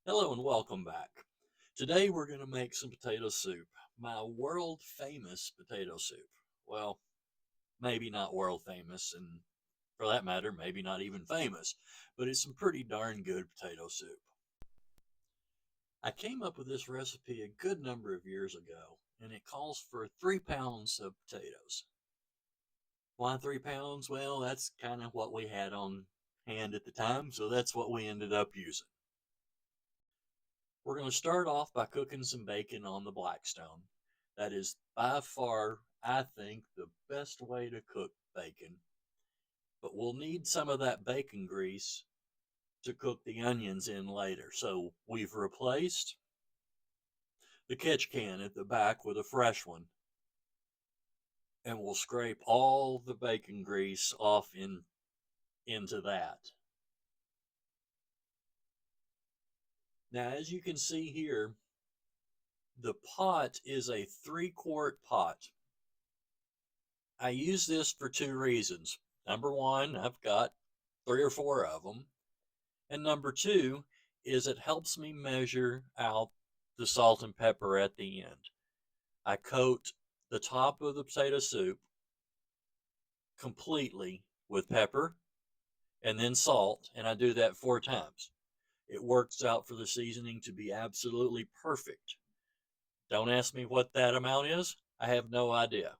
Hello and welcome back. Today we're going to make some potato soup, my world famous potato soup. Well, maybe not world famous, and for that matter, maybe not even famous, but it's some pretty darn good potato soup. I came up with this recipe a good number of years ago, and it calls for 3 pounds of potatoes. Why 3 pounds? Well, that's kind of what we had on hand at the time, so that's what we ended up using. We're going to start off by cooking some bacon on the Blackstone. That is by far, I think, the best way to cook bacon. But we'll need some of that bacon grease to cook the onions in later. So we've replaced the catch can at the back with a fresh one. And we'll scrape all the bacon grease off into that. Now, as you can see here, the pot is a 3-quart pot. I use this for two reasons. Number one, I've got 3 or 4 of them. And number two is it helps me measure out the salt and pepper at the end. I coat the top of the potato soup completely with pepper and then salt, and I do that 4 times. It works out for the seasoning to be absolutely perfect. Don't ask me what that amount is. I have no idea.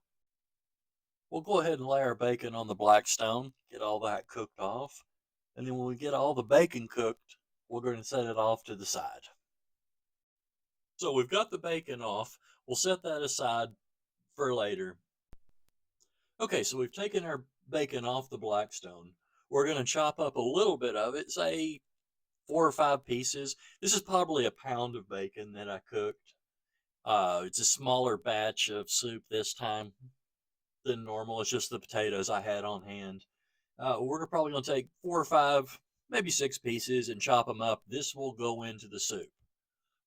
We'll go ahead and lay our bacon on the Blackstone, get all that cooked off. And then when we get all the bacon cooked, we're going to set it off to the side. So we've got the bacon off. We'll set that aside for later. Okay, so we've taken our bacon off the Blackstone. We're going to chop up a little bit of it, say 4 or 5 pieces. This is probably a pound of bacon that I cooked. It's a smaller batch of soup this time than normal. It's just the potatoes I had on hand. We're probably going to take 4 or 5, maybe 6 pieces and chop them up. This will go into the soup.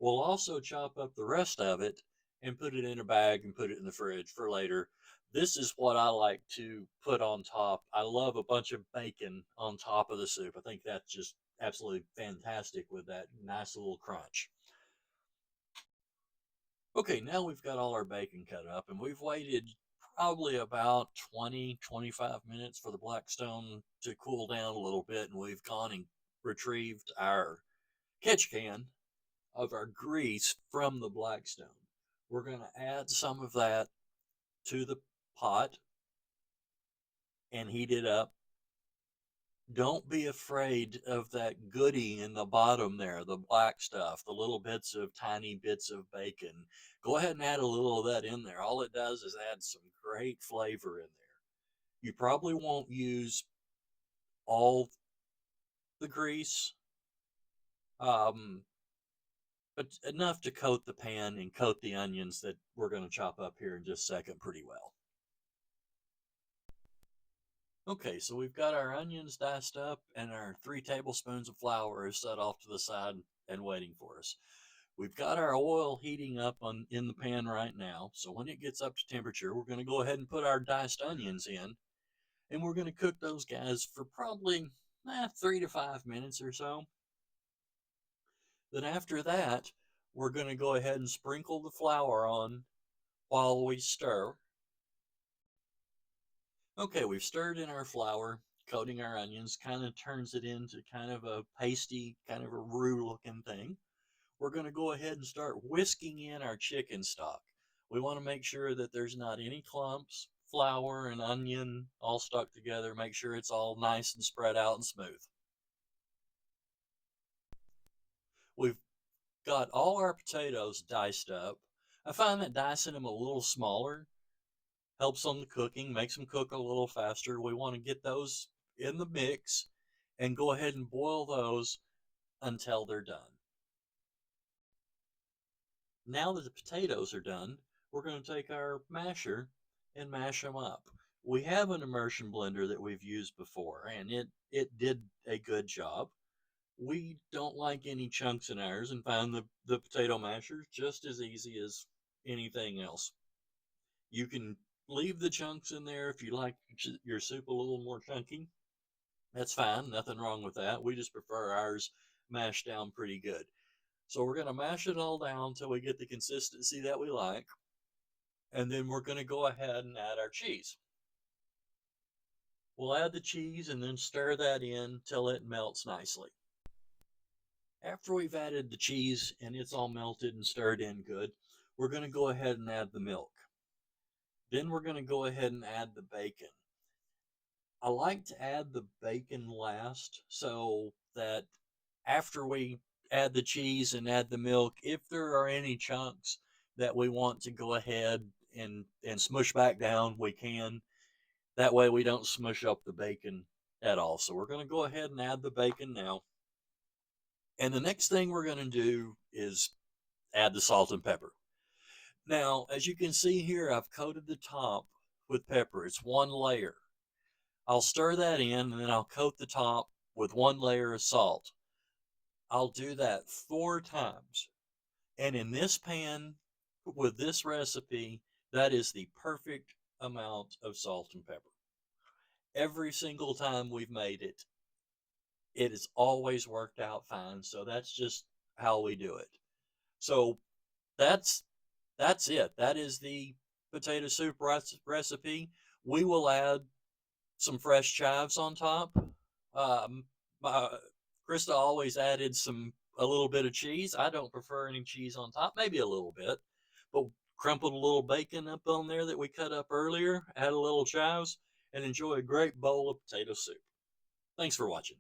We'll also chop up the rest of it and put it in a bag and put it in the fridge for later. This is what I like to put on top. I love a bunch of bacon on top of the soup. I think that's just absolutely fantastic with that nice little crunch. Okay, now we've got all our bacon cut up and we've waited probably about 20-25 minutes for the Blackstone to cool down a little bit, and we've gone and retrieved our catch can of our grease from the Blackstone. We're going to add some of that to the pot and heat it up. Don't be afraid of that goodie in the bottom there, the black stuff, the little tiny bits of bacon. Go ahead and add a little of that in there. All it does is add some great flavor in there. You probably won't use all the grease, um, but enough to coat the pan and coat the onions that we're going to chop up here in just a second pretty well. Okay, so we've got our onions diced up and our 3 tablespoons of flour is set off to the side and waiting for us. We've got our oil heating up in the pan right now. So when it gets up to temperature, we're going to go ahead and put our diced onions in, and we're going to cook those guys for probably 3 to 5 minutes or so. Then after that, we're going to go ahead and sprinkle the flour on while we stir. Okay, we've stirred in our flour, coating our onions, kind of turns it into kind of a pasty, kind of a roux looking thing. We're going to go ahead and start whisking in our chicken stock. We want to make sure that there's not any clumps, flour and onion all stuck together. Make sure it's all nice and spread out and smooth. We've got all our potatoes diced up. I find that dicing them a little smaller helps on the cooking, makes them cook a little faster. We want to get those in the mix and go ahead and boil those until they're done. Now that the potatoes are done, we're going to take our masher and mash them up. We have an immersion blender that we've used before, and it did a good job. We don't like any chunks in ours and find the potato masher just as easy as anything else. You can leave the chunks in there if you like your soup a little more chunky. That's fine, nothing wrong with that. We just prefer ours mashed down pretty good. So we're going to mash it all down until we get the consistency that we like. And then we're going to go ahead and add our cheese. We'll add the cheese and then stir that in till it melts nicely. After we've added the cheese and it's all melted and stirred in good, we're going to go ahead and add the milk. Then we're going to go ahead and add the bacon. I like to add the bacon last so that after we add the cheese and add the milk, if there are any chunks that we want to go ahead and smush back down, we can. That way we don't smush up the bacon at all. So we're going to go ahead and add the bacon now. And the next thing we're going to do is add the salt and pepper. Now, as you can see here, I've coated the top with pepper. It's one layer. I'll stir that in and then I'll coat the top with one layer of salt. I'll do that 4 times. And in this pan, with this recipe, that is the perfect amount of salt and pepper. Every single time we've made it, it has always worked out fine. So that's just how we do it. So that's it. That is the potato soup recipe. We will add some fresh chives on top. Um, Krista always added a little bit of cheese. I don't prefer any cheese on top, maybe a little bit, but crumpled a little bacon up on there that we cut up earlier, add a little chives, and enjoy a great bowl of potato soup. Thanks for watching.